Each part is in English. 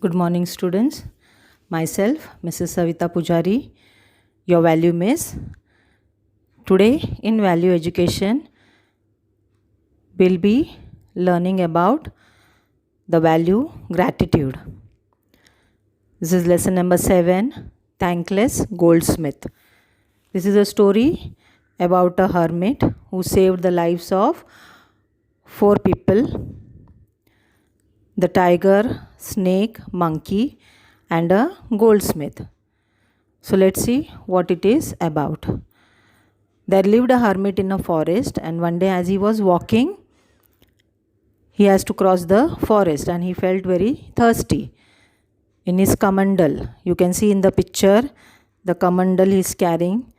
Good morning, students. Myself, Mrs. Savita Pujari, your value miss. Today, in value education, we'll be learning about the value gratitude. This is lesson number 7, Thankless Goldsmith. This is a story about a hermit who saved the lives of 4 people: the tiger, snake, monkey, and a goldsmith. So let's see what it is about. There lived a hermit in a forest, and one day as he was walking, he has to cross the forest and he felt very thirsty. In his kamandal, you can see in the picture, the kamandal he is carrying,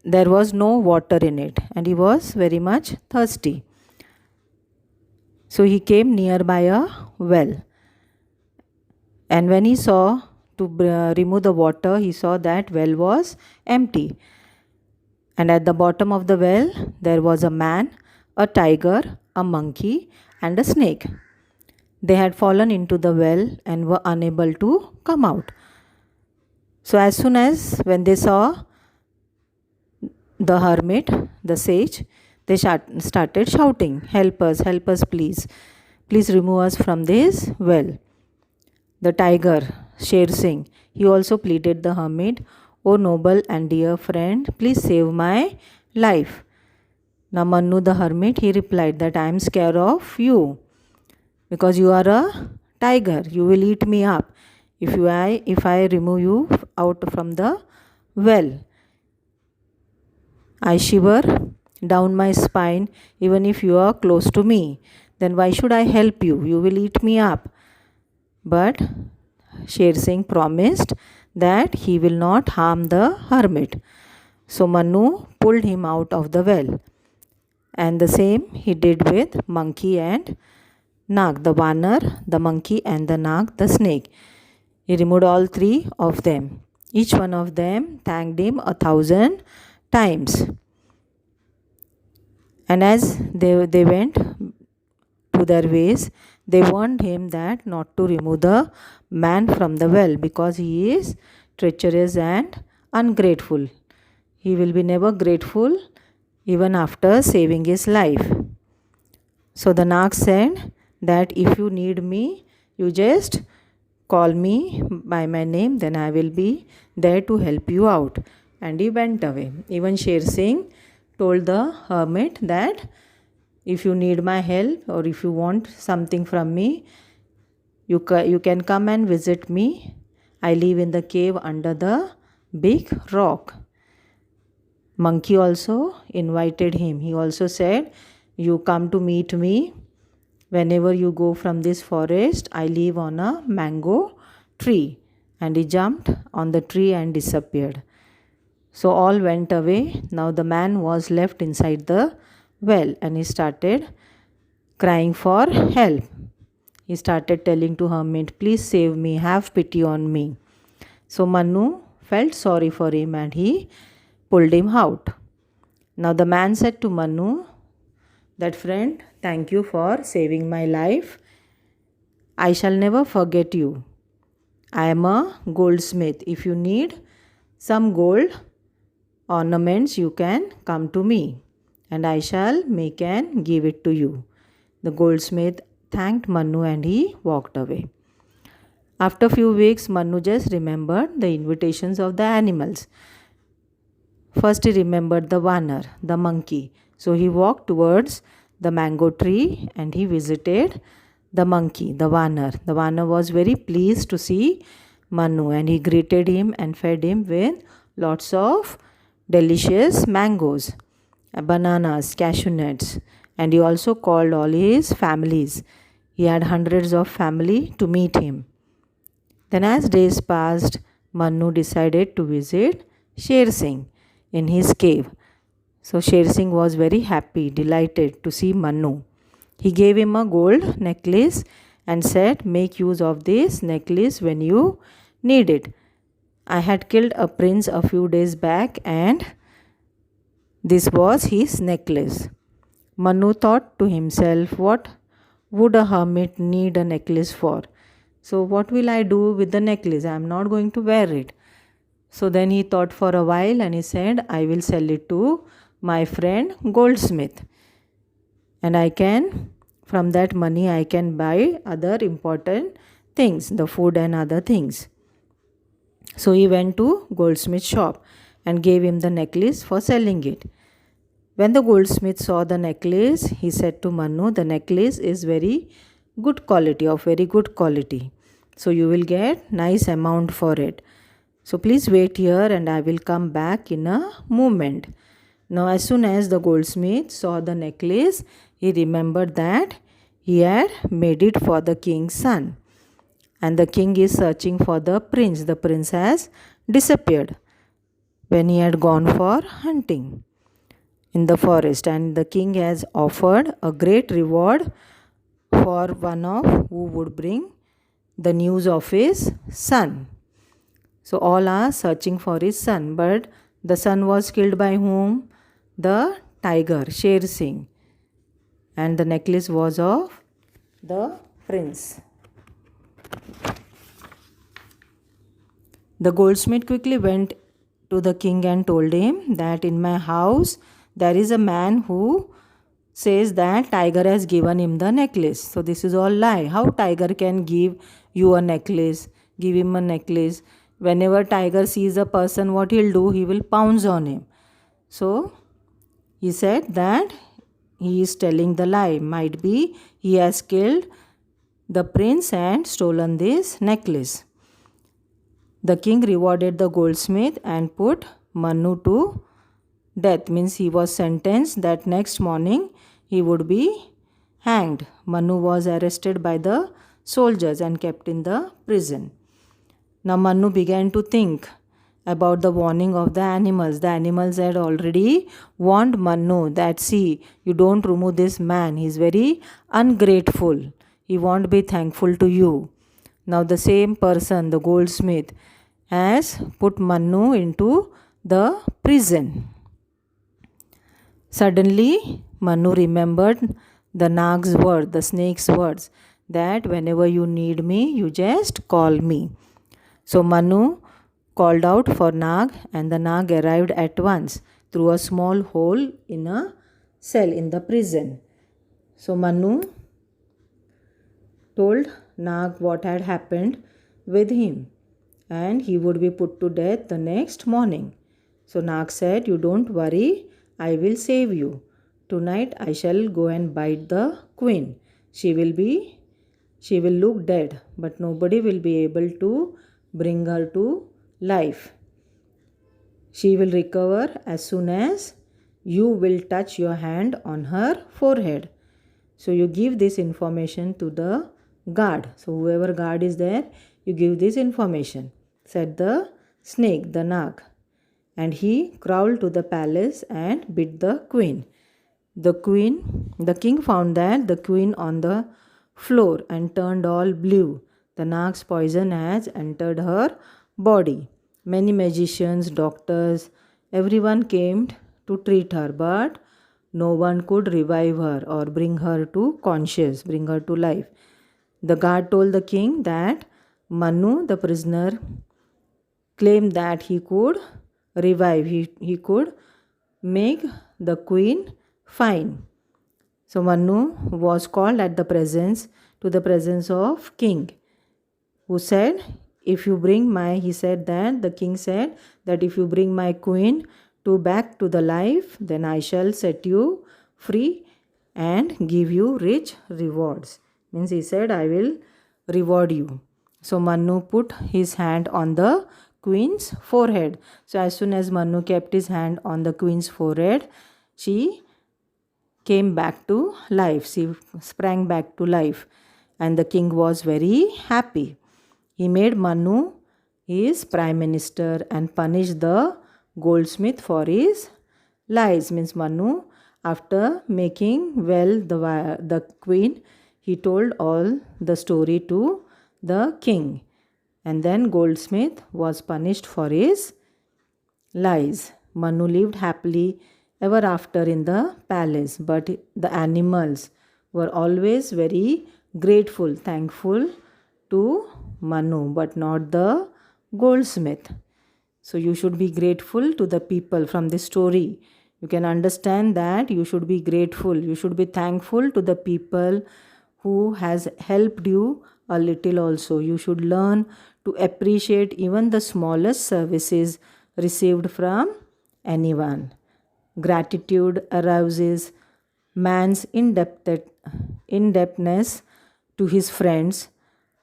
there was no water in it and he was very much thirsty. So he came nearby a well, and when he saw to remove the water, he saw that well was empty. And at the bottom of the well, there was a man, a tiger, a monkey, and a snake. They had fallen into the well and were unable to come out. So as soon as when they saw the hermit, the sage, they started shouting, help us, please. Please remove us from this well. The tiger, Sher Singh, he also pleaded the hermit, O noble and dear friend, please save my life. Now Mannu the hermit, he replied that I am scared of you because you are a tiger. You will eat me up if I remove you out from the well. I shiver down my spine even if you are close to me. Then why should I help you? You will eat me up. But Sher Singh promised that he will not harm the hermit. So Mannu pulled him out of the well. And the same he did with monkey and Nag, the Vanar, the monkey, and the Nag, the snake. He removed all 3 of them. Each one of them thanked him 1,000 times. And as they went to their ways, they warned him that not to remove the man from the well because he is treacherous and ungrateful. He will be never grateful even after saving his life. So the Nag said that if you need me, you just call me by my name, then I will be there to help you out. And he went away. Even Sher Singh told the hermit that if you need my help or if you want something from me, you can come and visit me. I live in the cave under the big rock. Monkey also invited him. He also said, you come to meet me. Whenever you go from this forest, I live on a mango tree. And he jumped on the tree and disappeared. So all went away. Now the man was left inside the well and he started crying for help. He started telling to hermit, please save me, have pity on me. So Mannu felt sorry for him and he pulled him out. Now the man said to Mannu that, friend, thank you for saving my life. I shall never forget you. I am a goldsmith. If you need some gold ornaments, you can come to me and I shall make and give it to you. The goldsmith thanked Mannu and he walked away. After a few weeks, Mannu just remembered the invitations of the animals. First he remembered the Vanar, the monkey. So he walked towards the mango tree and he visited the monkey, the Vanar. The Vanar was very pleased to see Mannu and he greeted him and fed him with lots of delicious mangoes, bananas, cashew nuts, and he also called all his families. He had hundreds of family to meet him. Then as days passed, Mannu decided to visit Sher Singh in his cave. So Sher Singh was very happy, delighted to see Mannu. He gave him a gold necklace and said, make use of this necklace when you need it. I had killed a prince a few days back and this was his necklace. Mannu thought to himself, what would a hermit need a necklace for? So what will I do with the necklace? I am not going to wear it. So then he thought for a while and he said, I will sell it to my friend goldsmith. And from that money, I can buy other important things, the food and other things. So he went to goldsmith's shop and gave him the necklace for selling it. When the goldsmith saw the necklace, he said to Manu, the necklace is very good quality, of very good quality. So you will get nice amount for it. So please wait here and I will come back in a moment. Now as soon as the goldsmith saw the necklace, he remembered that he had made it for the king's son. And the king is searching for the prince. The prince has disappeared when he had gone for hunting in the forest, and the king has offered a great reward for one of who would bring the news of his son. So all are searching for his son, but the son was killed by whom? The tiger, Sher Singh, and the necklace was of the prince. The goldsmith quickly went to the king and told him that in my house there is a man who says that tiger has given him the necklace. So this is all lie. How tiger can give you a necklace, give him a necklace? Whenever tiger sees a person, what he'll do? He will pounce on him. So he said that he is telling the lie. Might be he has killed the prince and stolen this necklace. The king rewarded the goldsmith and put Manu to death. Means he was sentenced that next morning he would be hanged. Manu was arrested by the soldiers and kept in the prison. Now Manu began to think about the warning of the animals. The animals had already warned Manu that, see, you don't remove this man. He is very ungrateful. He won't be thankful to you. Now the same person, the goldsmith, has put Manu into the prison. Suddenly, Manu remembered the Nag's word, the snake's words, that whenever you need me, you just call me. So Manu called out for Nag, and the Nag arrived at once through a small hole in a cell in the prison. So Manu told Nag what had happened with him, and he would be put to death the next morning. So Nag said, you don't worry, I will save you. Tonight I shall go and bite the queen. She will look dead, but nobody will be able to bring her to life. She will recover as soon as you will touch your hand on her forehead. So you give this information to the guard. So whoever guard is there, you give this information, said the snake, the Nag. And he crawled to the palace and bit the queen. The king found that the queen on the floor and turned all blue. The Nag's poison has entered her body. Many magicians, doctors, everyone came to treat her, but no one could revive her or bring her to conscious, bring her to life. The guard told the king that Manu, the prisoner, claimed that he could revive, he could make the queen fine. So Manu was called to the presence of king, who said, if you bring the king said that if you bring my queen back to the life, then I shall set you free and give you rich rewards. Means he said, I will reward you. So Manu put his hand on the queen's forehead. So as soon as Manu kept his hand on the queen's forehead, she came back to life. She sprang back to life. And the king was very happy. He made Manu his prime minister and punished the goldsmith for his lies. Means Manu, after making well the queen, he told all the story to the king. And then goldsmith was punished for his lies. Manu lived happily ever after in the palace, but the animals were always very grateful, thankful to Manu, but not the goldsmith. So you should be grateful to the people from this story. You can understand that you should be grateful. You should be thankful to the people who has helped you a little also. You should learn to appreciate even the smallest services received from anyone. Gratitude arouses man's indebtedness to his friends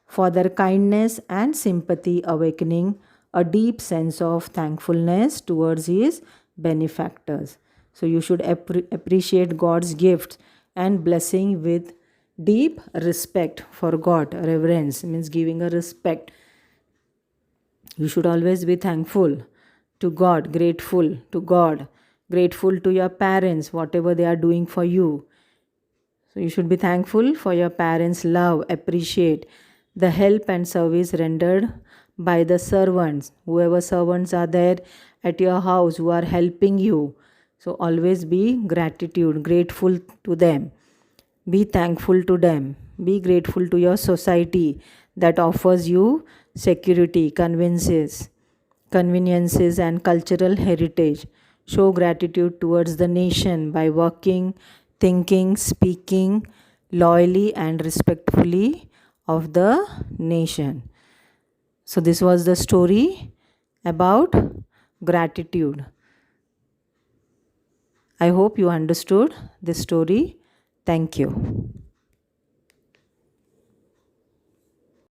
for their kindness and sympathy, awakening a deep sense of thankfulness towards his benefactors. So you should appreciate God's gifts and blessing with deep respect for God. Reverence means giving a respect. You should always be thankful to God, grateful to God, grateful to your parents, whatever they are doing for you. So you should be thankful for your parents' love, appreciate the help and service rendered by the servants, whoever servants are there at your house who are helping you. So always be grateful to them. Be thankful to them. Be grateful to your society that offers you security, conveniences, and cultural heritage. Show gratitude towards the nation by working, thinking, speaking loyally and respectfully of the nation. So, this was the story about gratitude. I hope you understood this story. Thank you.